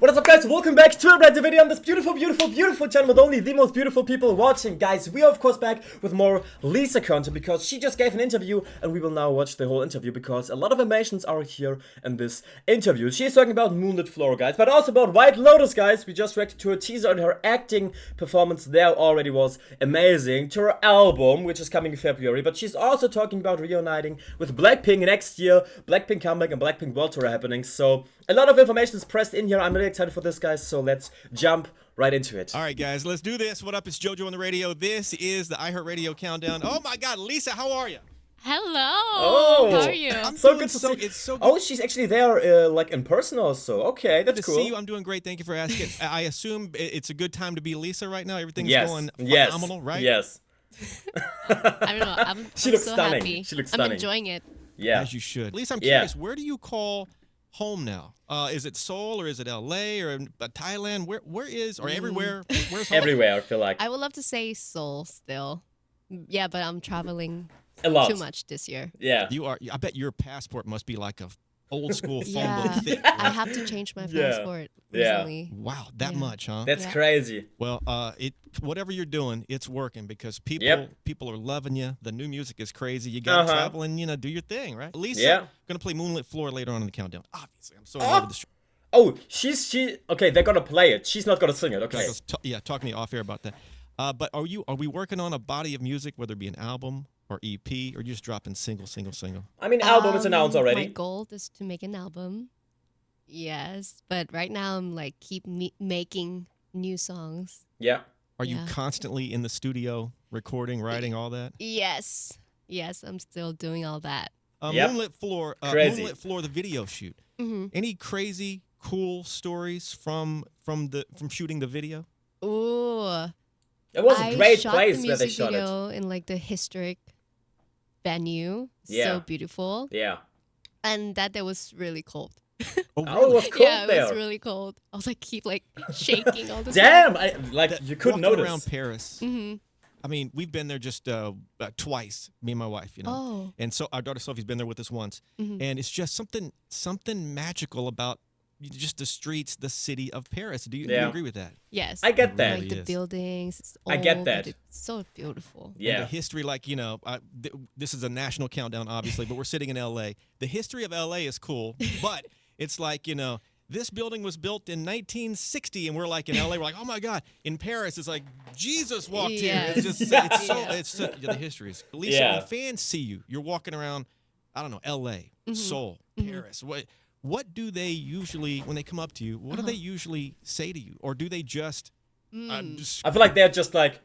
What is up, guys? Welcome back to a brand new video on this beautiful channel with only the most beautiful people watching. Guys, we are of course back with more Lisa content because she just gave an interview and we will now watch the whole interview because a lot of emotions are here in this interview. She's talking about Moonlit Floor, guys, but also about White Lotus, guys. We just reacted to her teaser and her acting performance there already was amazing. To her album, which is coming in February, but she's also talking about reuniting with Blackpink next year. Blackpink comeback and Blackpink World Tour happening, so a lot of information is pressed in here. I'm really excited for this, guys, so let's jump right into it. All right, guys, let's do this. What up? It's JoJo on the radio. This is the iHeartRadio Countdown. Oh, my God. Lisa, how are you? Hello. Oh, how are you? I'm so good to see. It's so good. Oh, she's actually there, like in person also. Okay, that's Good to cool. see you. I'm doing great. Thank you for asking. I assume it's a good time to be Lisa right now. Everything's Yes, going yes, phenomenal, right? yes. I don't know. I'm She looks so stunning. happy. She looks I'm stunning. enjoying it. Yeah. As you should. Lisa, I'm Yeah. curious. Where do you call home now? Is it Seoul or is it LA or Thailand? Where is or everywhere? Where's home? Everywhere, I feel like. I would love to say Seoul still. Yeah, but I'm traveling A lot. too much this year. Yeah. You are. I bet your passport must be like a old school phone Yeah, book thick. I Right? have to change my Yeah. passport Yeah. recently. Wow, that Yeah. much, huh? That's Yeah. crazy. Well, whatever you're doing, it's working because people are loving you. The new music is crazy. You got to travel and do your thing, right? Lisa, Yeah. gonna play Moonlit Floor later on in the countdown. Obviously, I'm so in love with the show. Oh, okay, they're gonna play it. She's not gonna sing it, okay. Talk to me off air about that. But are we working on a body of music, whether it be an album or EP, or just dropping single? I mean, album is announced already. My goal is to make an album. Yes, but right now I'm like making new songs. Yeah. Are you Yeah. constantly in the studio recording, writing, all that? Yes, I'm still doing all that. Yep. Moonlit Floor, Crazy. Moonlit Floor, the video shoot. hmm Any crazy, cool stories from shooting the video? Ooh. It was a great shot place the where they music shot it. video in like the historic venue. Yeah. So beautiful. Yeah. And that day was really cold. Oh, Oh, it was cold Yeah, it there. was really cold. I was like keep like shaking all the Damn! That- You couldn't walking notice. around Paris. time. hmm I mean, we've been there just twice, me and my wife, Oh. And so our daughter Sophie's been there with us once, Mhm. and it's just something magical about just the streets, the city of Paris. Do you agree with that? Yes. I get that. Like the is. buildings. It's I get old, that. but It's so beautiful. And the Yeah. history, like this is a national countdown, obviously, but we're sitting in L.A. The history of L.A. is cool, but it's like this building was built in 1960, and we're like in L.A. We're like, oh my God. In Paris, it's like Jesus walked here. It's just the history is. Lisa, Yeah. when fans see you, you're walking around, I don't know, L.A., Seoul, Paris. What do they usually, when they come up to you, what do they usually say to you, or do they just? I feel like they're just like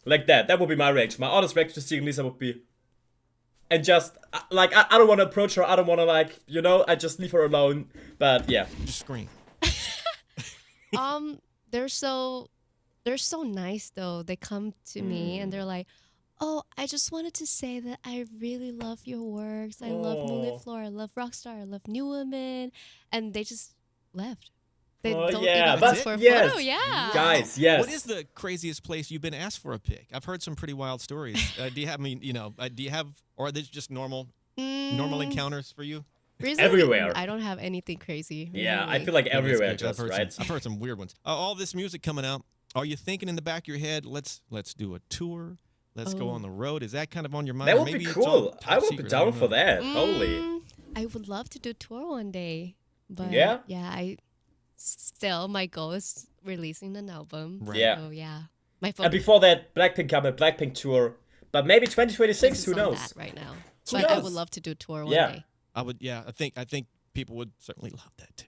that. That would be my reaction. My honest reaction to seeing Lisa would be, and just like I don't want to approach her. I don't want to I just leave her alone. But yeah. Just scream. They're so nice though. They come to me and they're like, "Oh, I just wanted to say that I really love your works. I love Oh. Moonlit Floor. I love Rockstar. I love New Women," and they just left. They Oh, don't yeah, even but ask for a yes. photo. Yeah, Guys, yes. What is the craziest place you've been asked for a pic? I've heard some pretty wild stories. Do you have? Do you have, or are these just normal encounters for you? Recently, Everywhere. I don't have anything crazy. Yeah, I recently. feel like That's everywhere good. just, right? I've heard some weird ones. All this music coming out. Are you thinking in the back of your head, let's do a tour? Let's go Oh. on the road. Is that kind of on your mind? That Or would be maybe it's all cool. top I would be secret? down don't for know. that. Holy. I would love to do a tour one day, but Yeah? I still my goal is releasing an album. Right. Yeah. So yeah, my And focus before that, Blackpink Blackpink tour. But maybe 2026, is who on knows? that right now. Who But I knows? would love to do a tour one Yeah. day. I would. Yeah, I think people would certainly love that.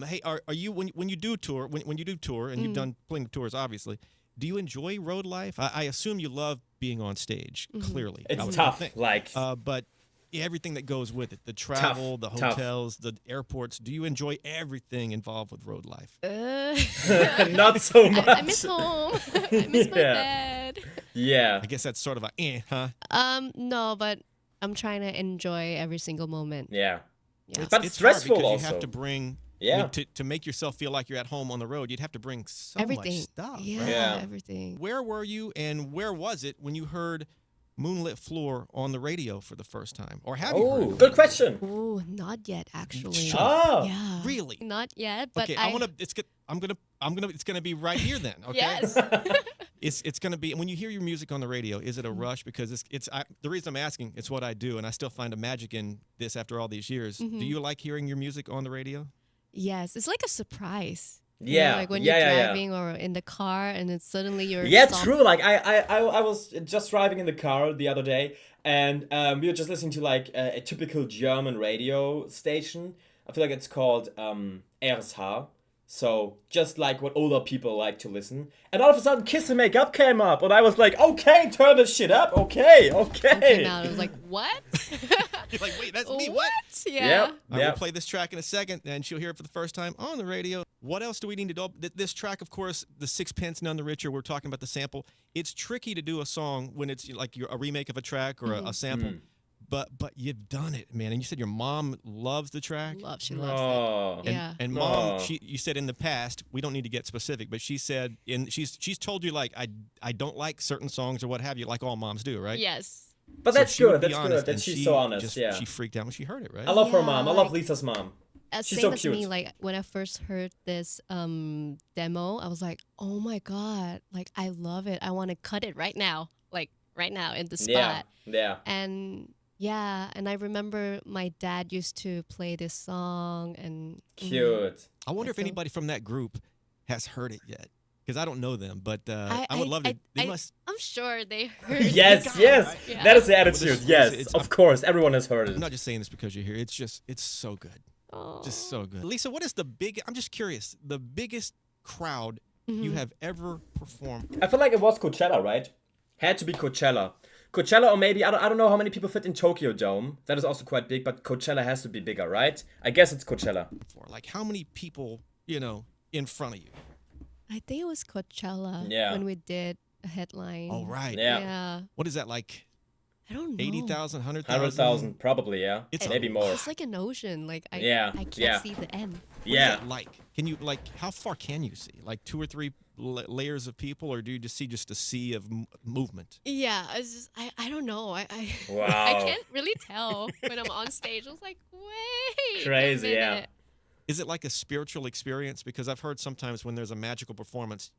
Hey, are you when you do tour when you do tour and you've done plenty of tours, obviously? Do you enjoy road life? I assume you love being on stage. Clearly, I It's would tough. think. Like, But everything that goes with it, the travel, the tough. hotels, the airports. Do you enjoy everything involved with road life? not so much. I miss home. I miss my Yeah. bed. Yeah. I guess that's sort of a huh? No, but I'm trying to enjoy every single moment. Yeah. Yeah. But It's stressful hard because also. you have to bring. Yeah. To make yourself feel like you're at home on the road, you'd have to bring so Everything. much stuff. Yeah, right? Yeah. everything. Where were you and where was it when you heard Moonlit Floor on the radio for the first time? Or have you heard Oh, it? good question. Ooh, not yet actually. Shut Oh, Yeah. Really? Not yet, but Okay, it's gonna be right here then. Okay. Yes. It's gonna be. And when you hear your music on the radio, is it a rush? Because the reason I'm asking, it's what I do, and I still find a magic in this after all these years. Do you like hearing your music on the radio? Yes, it's like a surprise. Yeah, Like when yeah, you're yeah. driving or in the car, and then suddenly you're yeah, stopped. true. Like I was just driving in the car the other day, and we were just listening to like a typical German radio station. I feel like it's called RSH. So just like what older people like to listen. And all of a sudden, Kiss and Make Up came up, and I was like, okay, turn this shit up. Okay. Came out. I was like, what? You're like, wait, that's me. What? Yeah. Yep. I will play this track in a second, and she'll hear it for the first time on the radio. What else do we need to do? This track, of course, the Sixpence None the Richer, we're talking about the sample. It's tricky to do a song when it's like a remake of a track or a sample. But you've done it, man. And you said your mom loves the track. She loves Oh. it. Yeah. And mom, Oh. you said in the past, we don't need to get specific, but she said she's told you like I don't like certain songs or what have you, like all moms do, right? Yes. But So that's she would good. be That's honest, good that and she's she so honest. just- Yeah. She freaked out when she heard it, right? I love her Yeah, mom. I love like- Lisa's mom. She's Same so as cute. me, like when I first heard this demo, I was like, oh my God, like I love it. I want to cut it right now, like right now in the spot. Yeah. Yeah. And yeah, and I remember my dad used to play this song and Cute. I wonder if So- anybody from that group has heard it yet, because I don't know them, but I would love it. They must. I'm sure they heard Yes, got it, yes. right? Yeah. That is the Well, attitude. this- Yes, it's- of course. Everyone has heard it. I'm not just saying this because you're here. It's so good, just so good. Lisa, what is I'm just curious. The biggest crowd you have ever performed? I feel like it was Coachella, right? Had to be Coachella. Coachella, or maybe I don't know how many people fit in Tokyo Dome. That is also quite big, but Coachella has to be bigger, right? I guess it's Coachella. For like how many people in front of you? I think it was Coachella Yeah. when we did a headline. Oh right. Yeah. Yeah. What is that like? I don't know. 80,000, 100,000? 100,000, probably, yeah. It's Maybe more. It's like an ocean. Like I can't yeah. see the end. What is Yeah. it like? Can you how far can you see? Like 2 or 3 layers of people, or do you just see a sea of movement? Yeah, it's just I don't know. I Wow. I can't really tell when I'm on stage. I was like, wait, Crazy, a yeah. minute. Is it like a spiritual experience? Because I've heard sometimes when there's a magical performance,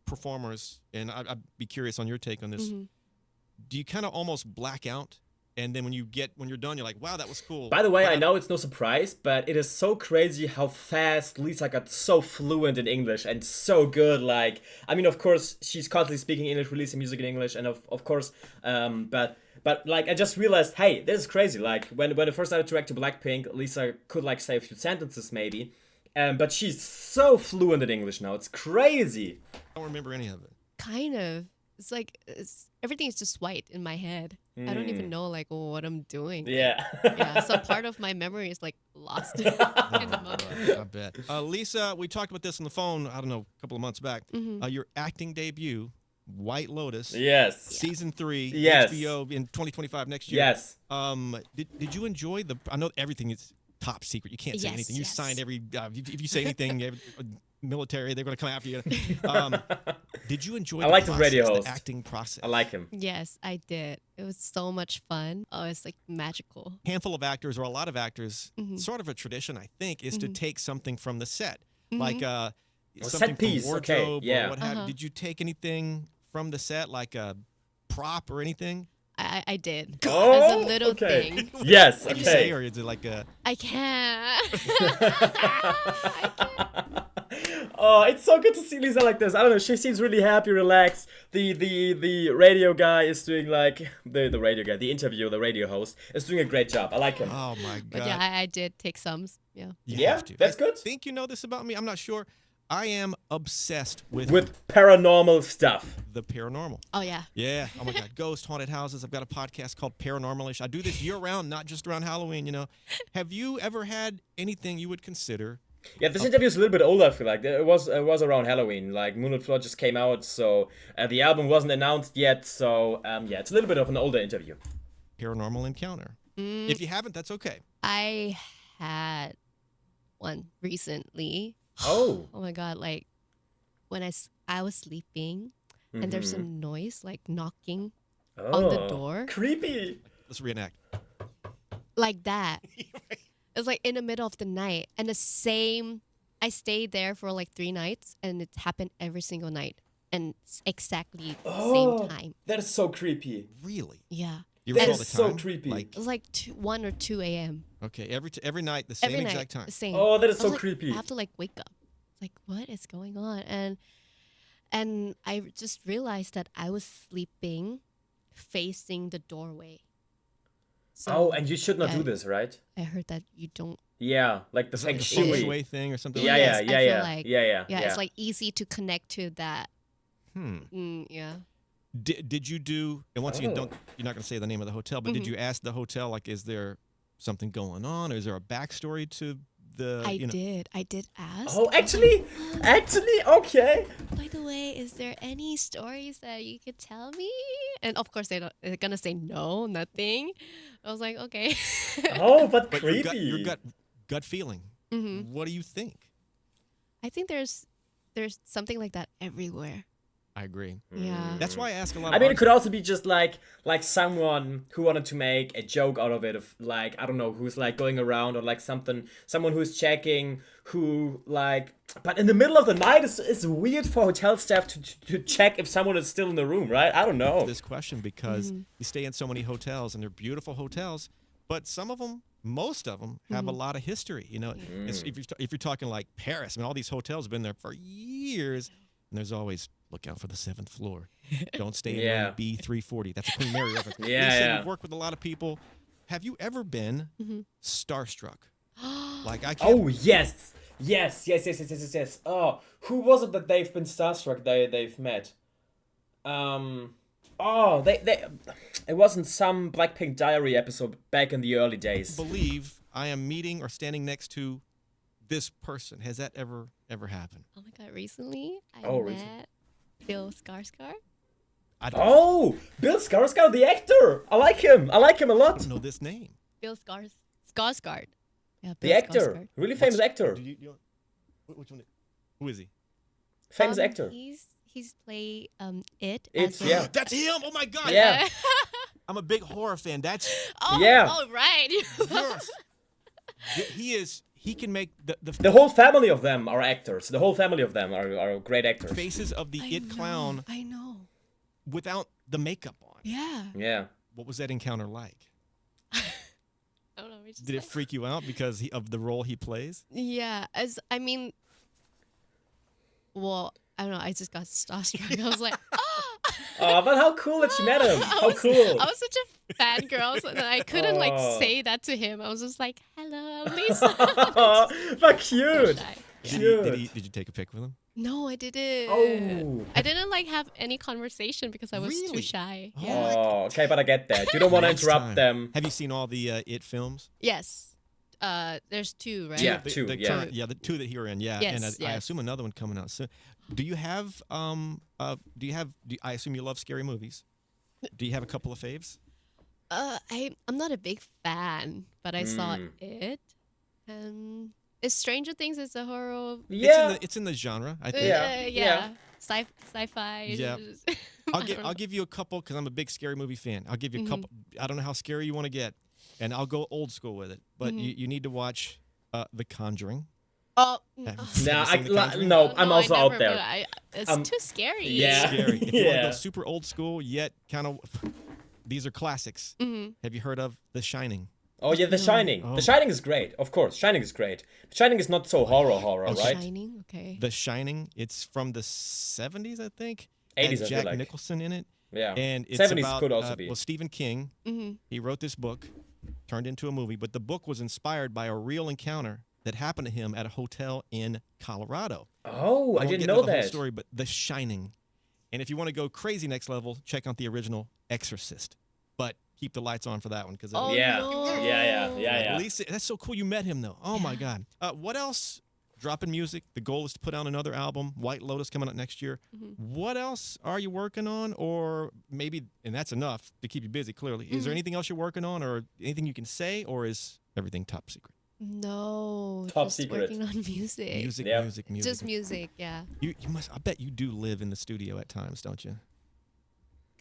performers, and I'd be curious on your take on this. Do you kind of almost black out, and then when you're done, you're like, wow, that was cool. By the way, But I know it's no surprise, but it is so crazy how fast Lisa got so fluent in English and so good. Like, I mean, of course, she's constantly speaking English, releasing music in English, and of course, but like I just realized, hey, this is crazy. Like when I first started to react to Blackpink, Lisa could like say a few sentences maybe, but she's so fluent in English now. It's crazy. I don't remember any of it. Kind of. It's like everything is just white in my head. I don't even know like what I'm doing. Yeah. Yeah. So part of my memory is like lost in the moment. I bet. Lisa, we talked about this on the phone, I don't know, a couple of months back. Your acting debut, White Lotus. Yes. Season 3, Yes. HBO in 2025 next year. Yes. Did you enjoy I know everything is top secret. You can't say Yes, anything. You yes. signed every. If you say anything, military, they're going to come after you. Did you enjoy? I like the process, radio host. the acting process. I like him. Yes, I did. It was so much fun. Oh, it's like magical. Handful of actors or a lot of actors. Sort of a tradition, I think, is to take something from the set, like something set piece, from okay, wardrobe yeah. or what have you. Did you take anything from the set, like a prop or anything? I did. Oh, As a little okay. thing. Yes. What do you say, Okay. or is it like a? I can't. Oh, it's so good to see Lisa like this. I don't know. She seems really happy, relaxed. The radio guy is doing like the radio guy, the interviewer, the radio host is doing a great job. I like him. Oh my god! But yeah, I did take sums. Yeah. You Yeah, have to. that's I good. think you know this about me. I'm not sure. I am obsessed with Paranormal stuff. the paranormal. Oh yeah. Yeah. Oh my God. Ghost, haunted houses. I've got a podcast called Paranormalish. I do this year round, not just around Halloween, Have you ever had anything you would consider? Yeah, this interview is a little bit older. I feel like it was around Halloween. Like Moonlit Floor just came out, so the album wasn't announced yet. So yeah, it's a little bit of an older interview. Paranormal encounter. If you haven't, that's okay. I had one recently. Oh. Oh my god! Like when I was sleeping, and there's some noise like knocking on the Oh, door. creepy. Let's reenact. Like that. It's like in the middle of the night. And I stayed there for like 3 nights and it happened every single night. And exactly the same time. That is so creepy. Really? Yeah. You That recall is the so time? creepy. Like, It was like 1 or 2 a.m. okay, every night, the same Every exact night, time. the same. Oh, that is I was so like, creepy. I have to like wake up. It's like, what is going on? And I just realized that I was sleeping facing the doorway. So Oh, and you should not yeah, do this, right? I heard that you don't. Yeah, like the It's like feng a feng shui. shui thing or something. Yeah, like yeah, Yes, I yeah, feel yeah, like- yeah. It's like easy to connect to that. that. Yeah. Did you do? And once again, Oh. you're not going to say the name of the hotel, but did you ask the hotel, like, is there something going on, or is there a backstory to the? I did ask. Oh, actually, okay. By the way, is there any stories that you could tell me? And of course, they're gonna say no, nothing. I was like, okay. Oh, but But creepy. your gut feeling. What do you think? I think there's something like that everywhere. I agree. Yeah. That's why I ask a lot. I of mean, it could artists. also be just like someone who wanted to make a joke out of it, of like, I don't know, who's like going around, or like someone who's checking, who like. But in the middle of the night, it's weird for hotel staff to check if someone is still in the room, right? I don't know. This question because you stay in so many hotels and they're beautiful hotels, but some of them, most of them, have a lot of history. You know, if you're talking like Paris, I mean, all these hotels have been there for years, and there's always look out for the 7th floor. Don't stay in Yeah. room B340. That's a Queen Mary reference. Yeah, Lisa, yeah. you've worked with a lot of people. Have you ever been starstruck? Like I can't. Oh yes. Oh, who was it that they've been starstruck? They've met. Oh, they. It wasn't some Blackpink Diary episode back in the early days. Believe I am meeting or standing next to this person. Has that ever happened? Oh my god! Recently, I Oh, met recently. Bill Skarsgard. I don't, Oh, Bill Skarsgard, the actor. I like him a I lot. don't know this name. Bill Skarsgard. Yeah, The Bill actor, Skarsgård. really famous actor, Which one? Who is he? famous actor. He's played it. It's as a- yeah. That's him. Oh my god. Yeah. I'm a big horror fan. That's Oh, Yeah. Oh right. yes. He is. He can make The whole family of them are actors. The whole family of them are great actors. faces of the I it know, clown I know. without the makeup on. Yeah. Yeah. What was that encounter like? I don't know. It's just Did it like- freak you out because of the role he plays? Yeah. I mean. Well, I don't know. I just got starstruck. I was like, Oh, but how cool that you met him. How cool. I was such a fangirl, so that I couldn't like Oh. say that to him. I was just like, "Hello, I'm Lisa." But cute. Shy. Did you take a pic with him? No, I didn't. Oh. I didn't like have any conversation because I was too Really? shy. Oh. Yeah. Oh, okay, but I get that. You don't want to Next interrupt time. them. Have you seen all the it films? Yes. There's 2, right? Yeah. The, two, the yeah. current, the 2 that you're in, yeah. Yes, and I yes. assume another one coming out soon. Do you have I assume you love scary movies? Do you have a couple of faves? I'm not a big fan, but I saw Mm. it, and is Stranger Things is a horror. Yeah. It's in the genre, I think. Yeah. Yeah. Sci-fi. Yeah. I don't I'll know. give you a couple because I'm a big scary movie fan. I'll give you Mm-hmm. a couple. I don't know how scary you want to get, and I'll go old school with it. But Mm-hmm. you need to watch The Conjuring. Oh. Have oh. you Nah, seen The Conjuring? no, I'm I also never, out there. but it's too scary. Yeah. It's scary. If you want to Yeah. go super old school, yet kind of, these are classics. Mm-hmm. Have you heard of The Shining? Oh yeah, The Shining. Oh. The Shining is great. Of course, Shining is great. Shining is not so horror, right? Shining. Okay. The Shining. It's from the 70s, I think. 80s, I Has feel Jack like. Nicholson in it. Yeah. And it's 70s about could also be. well, Stephen King. Mm-hmm. He wrote this book, turned into a movie, but the book was inspired by a real encounter that happened to him at a hotel in Colorado. Oh, I won't didn't get know into the whole that. story, but The Shining. And if you want to go crazy next level, check out the original Exorcist. But keep the lights on for that one because Oh, Yeah. no. Yeah. at least that's so cool. You met him though. Oh my God. What else? Dropping music. The goal is to put out another album. White Lotus coming out next year. What else are you working on? Or maybe, and that's enough to keep you busy. Clearly, is there anything else you're working on, or anything you can say, or is everything top secret? No. Top just secret. working on music. Music, Yeah. music. Just music. Yeah. You must. I bet you do live in the studio at times, don't you?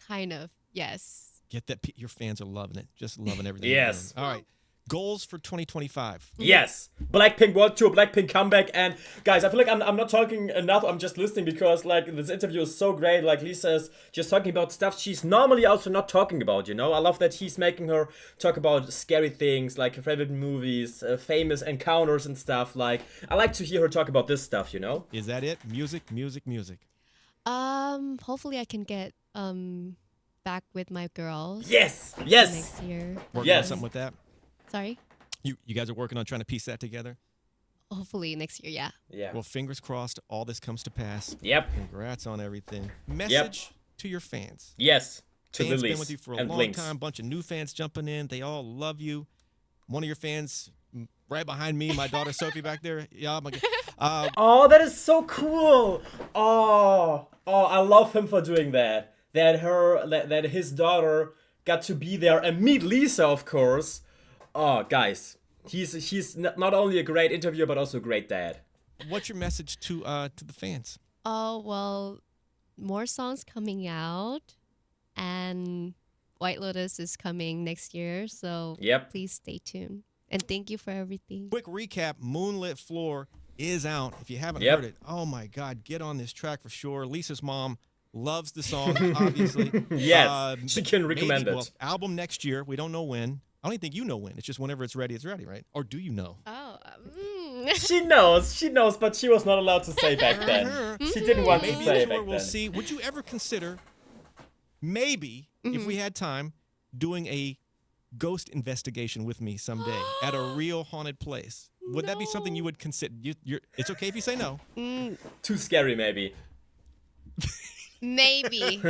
Kind of. Yes. Get that. Your fans are loving it. Just loving everything. Yes. You're doing. All right. Goals for 2025. Yes, Blackpink World Tour, Blackpink comeback, and guys, I feel like I'm not talking enough. I'm just listening because like this interview is so great. Like Lisa is just talking about stuff she's normally also not talking about. You know, I love that he's making her talk about scary things like her favorite movies, famous encounters and stuff. Like I like to hear her talk about this stuff. You know. Is that it? Music, music, music. Hopefully I can get back with my girls. Yes. Yes. Next year. Working on Yes. something with that. Sorry. You guys are working on trying to piece that together. Hopefully next year. Yeah. Yeah. Well, fingers crossed. All this comes to pass. Yep. Congrats on everything. Message to your fans. Yes. To Fans Lilies been with you for a and long Blinks. time. Bunch of new fans jumping in. They all love you. One of your fans, right behind me, my daughter Sophie back there. Yeah, my. Oh, that is so cool. Oh, I love him for doing that. That his daughter got to be there and meet Lisa, of course. Oh, guys, he's not only a great interviewer but also a great dad. What's your message to the fans? Oh, well, more songs coming out, and White Lotus is coming next year, so Yep. please stay tuned. And thank you for everything. Quick recap: Moonlit Floor is out. If you haven't Yep. heard it, oh my God, get on this track for sure. Lisa's mom loves the song, obviously. Yes, she can recommend maybe, it. Well, album next year. We don't know when. I don't even think you know when. It's just whenever it's ready, right? Or do you know? Oh, She knows, but she was not allowed to say back then. She didn't want to Maybe say a tour back we'll then. see. Would you ever consider, maybe, if we had time, doing a ghost investigation with me someday at a real haunted place? Would that be something you would consider? It's okay if you say no. Too scary, maybe. maybe.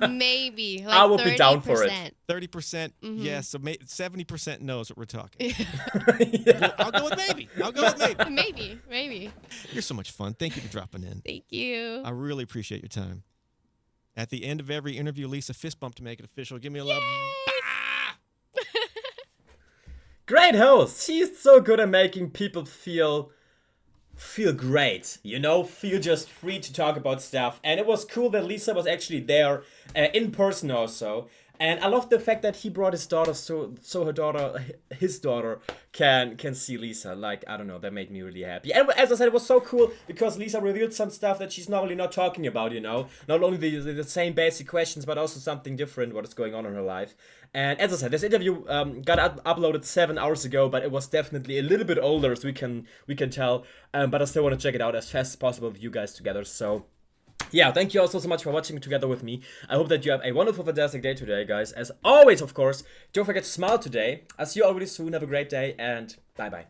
Maybe. Like I will be down for it. 30% yes, so 70% no is what we're talking. Yeah. Well, I'll go with maybe. Maybe. You're so much fun. Thank you for dropping in. Thank you. I really appreciate your time. At the end of every interview, Lisa, fist bump to make it official. Give me a love. Great host. She's so good at making people feel great, you know, feel just free to talk about stuff. And it was cool that Lisa was actually there in person also. And I love the fact that he brought his daughter so his daughter can see Lisa. Like, I don't know, that made me really happy. And as I said, it was so cool because Lisa revealed some stuff that she's normally not talking about, you know. Not only the same basic questions, but also something different, what is going on in her life. And as I said, this interview got uploaded 7 hours ago, but it was definitely a little bit older, so we can tell. But I still want to check it out as fast as possible with you guys together. So yeah, thank you all so much for watching together with me. I hope that you have a wonderful, fantastic day today, guys. As always, of course, don't forget to smile today. I'll see you all really soon. Have a great day, and bye-bye.